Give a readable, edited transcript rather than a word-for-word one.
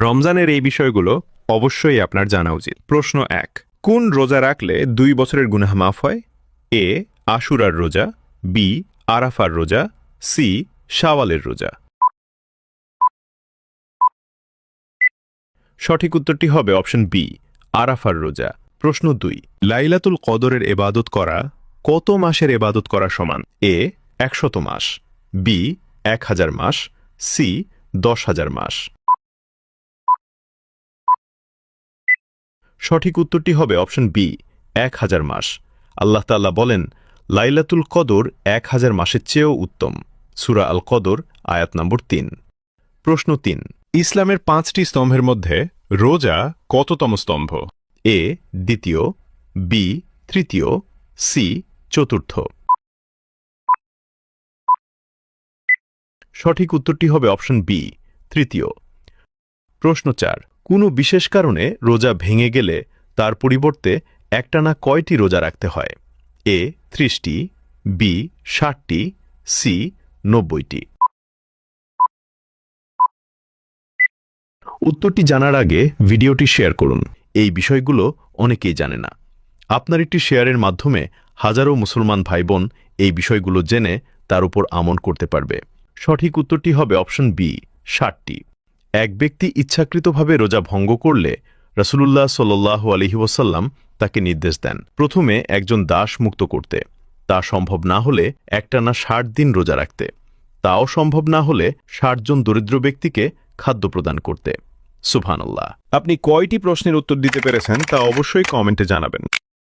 রমজানের এই বিষয়গুলো অবশ্যই আপনার জানা উচিত। প্রশ্ন 1, কোন রোজা রাখলে 2 বছরের গুনাহ মাফ হয়? এ আশুরার রোজা, বি আরাফার রোজা, সি শাওয়ালের রোজা। সঠিক উত্তরটি হবে অপশন বি আরাফার রোজা। প্রশ্ন 2, লাইলাতুল কদরের ইবাদত করা কত মাসের ইবাদত করা সমান? এ 100 মাস, বি 1000 মাস, সি 10,000 মাস। সঠিক উত্তরটি হবে অপশন বি 1000 মাস। আল্লাহ তাআলা বলেন, লাইলাতুল কদর 1000 মাসের চেয়েও উত্তম। সূরা আল কদর আয়াত নম্বর 3। প্রশ্ন 3, ইসলামের 5টি স্তম্ভের মধ্যে রোজা কততম স্তম্ভ? এ দ্বিতীয়, বি তৃতীয়, সি চতুর্থ। সঠিক উত্তরটি হবে অপশন বি তৃতীয়। প্রশ্ন 4, কোনো বিশেষ কারণে রোজা ভেঙে গেলে তার পরিবর্তে একটানা কয়টি রোজা রাখতে হয়? এ 30টি, বি 60টি, সি 90টি। উত্তরটি জানার আগে ভিডিওটি শেয়ার করুন। এই বিষয়গুলো অনেকেই জানে না। আপনার একটি শেয়ারের মাধ্যমে হাজারো মুসলমান ভাইবোন এই বিষয়গুলো জেনে তার উপর আমল করতে পারবে। সঠিক উত্তরটি হবে অপশন বি 60টি। এক ব্যক্তি ইচ্ছাকৃতভাবে রোজা ভঙ্গ করলে রাসূলুল্লাহ সাল্লাল্লাহু আলাইহি ওয়াসাল্লাম তাকে নির্দেশ দেন প্রথমে একজন দাস মুক্ত করতে, তা সম্ভব না হলে একটানা 60 দিন রোজা রাখতে, তাও সম্ভব না হলে 60 জন দরিদ্র ব্যক্তিকে খাদ্য প্রদান করতে। সুবহানাল্লাহ। আপনি কয়টি প্রশ্নের উত্তর দিতে পেরেছেন তা অবশ্যই কমেন্টে জানাবেন।